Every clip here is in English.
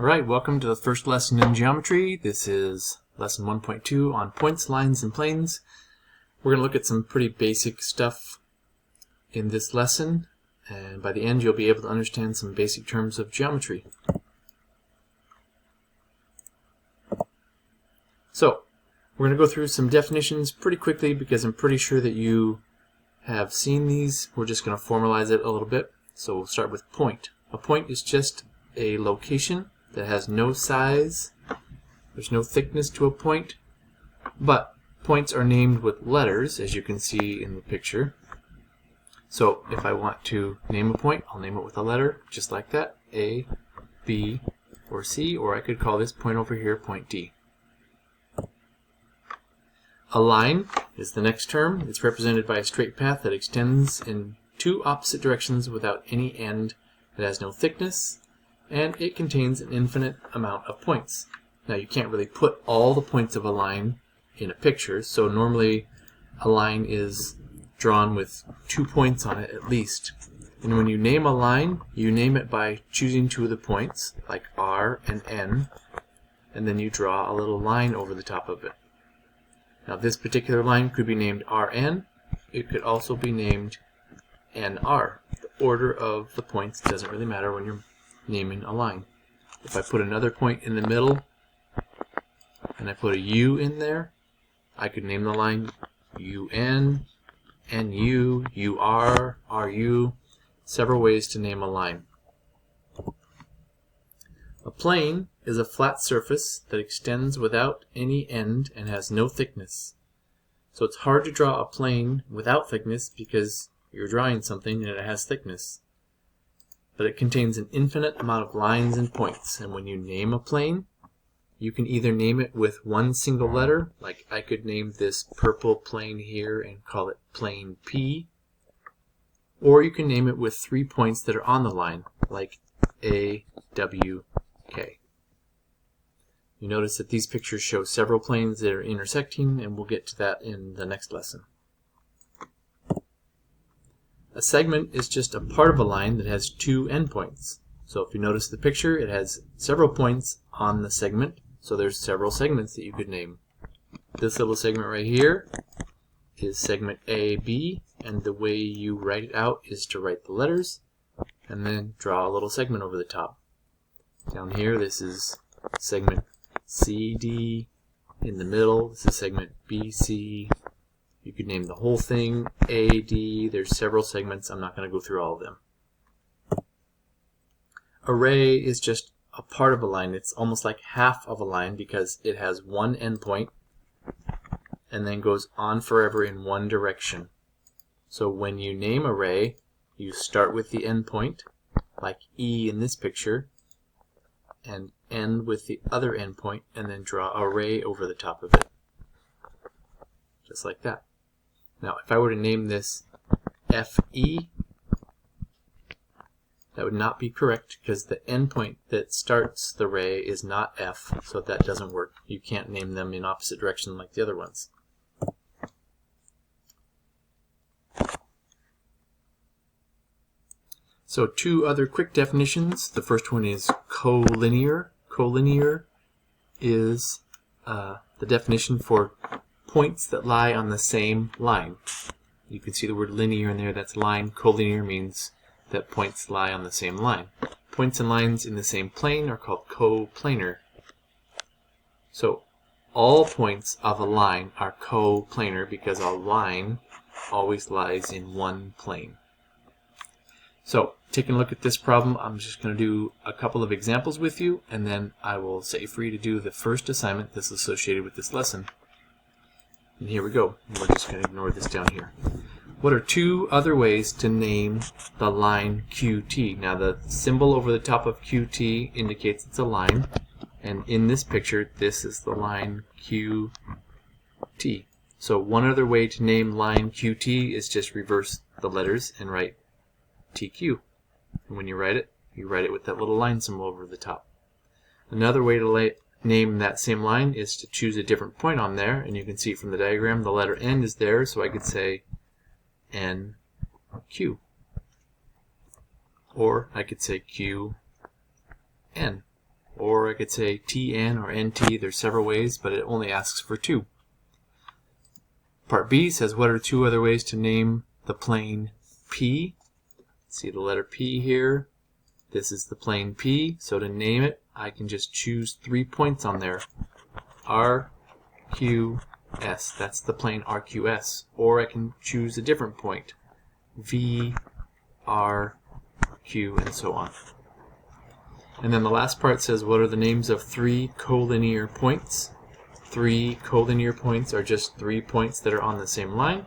Alright, welcome to the first lesson in geometry. This is lesson 1.2 on points, lines, and planes. We're going to look at some pretty basic stuff in this lesson, and by the end you'll be able to understand some basic terms of geometry. So, we're going to go through some definitions pretty quickly because I'm pretty sure that you have seen these. We're just going to formalize it a little bit. So we'll start with point. A point is just a location that has no size. There's no thickness to a point, but points are named with letters, as you can see in the picture. So if I want to name a point, I'll name it with a letter, just like that, A, B, or C, or I could call this point over here point D. A line is the next term. It's represented by a straight path that extends in two opposite directions without any end. It has no thickness, and it contains an infinite amount of points. Now you can't really put all the points of a line in a picture, so normally a line is drawn with 2 points on it at least. And when you name a line, you name it by choosing two of the points, like R and N, and then you draw a little line over the top of it. Now this particular line could be named RN. It could also be named NR. The order of the points doesn't really matter when you're naming a line. If I put another point in the middle and I put a U in there, I could name the line UN, NU, UR, RU, several ways to name a line. A plane is a flat surface that extends without any end and has no thickness. So it's hard to draw a plane without thickness because you're drawing something and it has thickness. But it contains an infinite amount of lines and points, and when you name a plane, you can either name it with one single letter, like I could name this purple plane here and call it plane P, or you can name it with 3 points that are on the line, like A, W, K. You notice that these pictures show several planes that are intersecting, and we'll get to that in the next lesson. A segment is just a part of a line that has 2 endpoints. So if you notice the picture, it has several points on the segment, so there's several segments that you could name. This little segment right here is segment AB, and the way you write it out is to write the letters and then draw a little segment over the top. Down here, this is segment CD. In the middle, this is segment BC. You could name the whole thing AD. There's several segments. I'm not going to go through all of them. A ray is just a part of a line. It's almost like half of a line because it has one endpoint and then goes on forever in one direction. So when you name a ray, you start with the endpoint, like E in this picture, and end with the other endpoint, and then draw a ray over the top of it. Just like that. Now, if I were to name this FE, that would not be correct because the endpoint that starts the ray is not F, so that doesn't work. You can't name them in opposite direction like the other ones. So 2 other quick definitions. The first one is collinear. Collinear is the definition for points that lie on the same line. You can see the word linear in there, that's line. Collinear means that points lie on the same line. Points and lines in the same plane are called coplanar. So all points of a line are coplanar because a line always lies in one plane. So taking a look at this problem, I'm just going to do a couple of examples with you, and then I will set you free to do the first assignment that's associated with this lesson. And here we go. We're just going to ignore this down here. What are 2 other ways to name the line QT? Now the symbol over the top of QT indicates it's a line, and in this picture this is the line QT. So one other way to name line QT is just reverse the letters and write TQ. And when you write it with that little line symbol over the top. Another way to name that same line is to choose a different point on there, and you can see from the diagram the letter N is there, so I could say NQ, or I could say QN. Or I could say Tn or Nt. There's several ways, but it only asks for 2. Part B says, what are 2 other ways to name the plane P? See the letter P here. This is the plane P, so to name it, I can just choose 3 points on there. R, Q, S. That's the plane RQS. Or I can choose a different point. V, R, Q, and so on. And then the last part says, what are the names of 3 collinear points? 3 collinear points are just 3 points that are on the same line.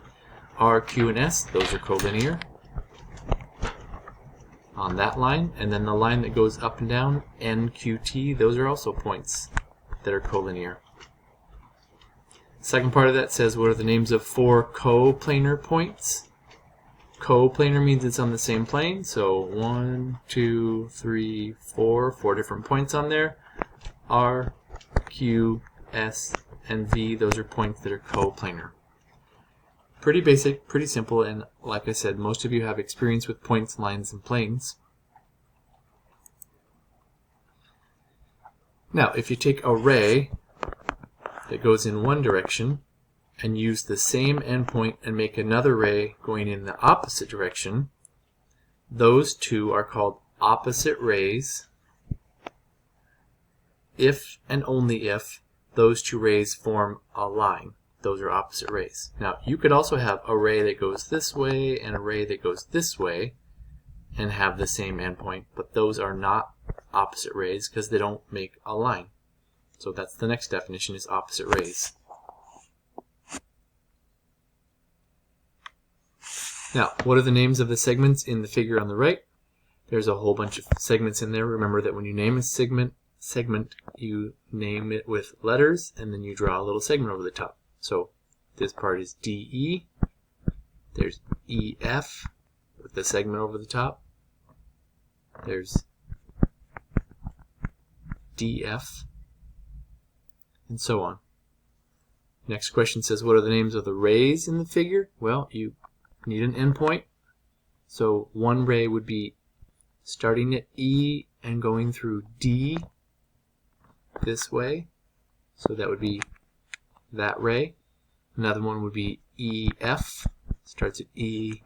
R, Q, and S, those are collinear on that line. And then the line that goes up and down, N, Q, T, those are also points that are collinear. Second part of that says, what are the names of 4 coplanar points? Coplanar means it's on the same plane, so 1, 2, 3, 4 different points on there. R, Q, S, and V, those are points that are coplanar. Pretty basic, pretty simple, and like I said, most of you have experience with points, lines, and planes. Now, if you take a ray that goes in one direction and use the same endpoint and make another ray going in the opposite direction, those two are called opposite rays if and only if those 2 rays form a line. Those are opposite rays. Now, you could also have a ray that goes this way and a ray that goes this way and have the same endpoint, but those are not opposite rays because they don't make a line. So that's the next definition, is opposite rays. Now, what are the names of the segments in the figure on the right? There's a whole bunch of segments in there. Remember that when you name a segment, you name it with letters, and then you draw a little segment over the top. So this part is DE. There's EF with the segment over the top. There's DF, and so on. Next question says, what are the names of the rays in the figure? Well, you need an endpoint. So one ray would be starting at E and going through D this way. So that would be that ray. Another one would be EF, starts at E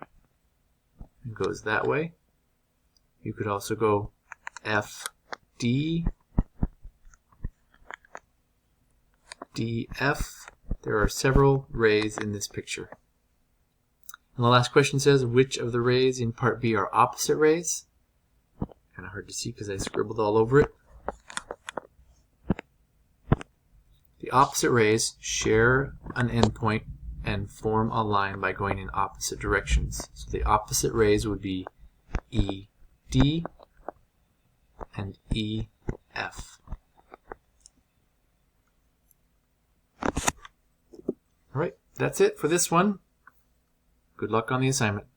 and goes that way. You could also go FD, DF. There are several rays in this picture. And the last question says, which of the rays in part B are opposite rays? Kind of hard to see because I scribbled all over it. The opposite rays share an endpoint and form a line by going in opposite directions. So the opposite rays would be ED and EF. Alright, that's it for this one. Good luck on the assignment.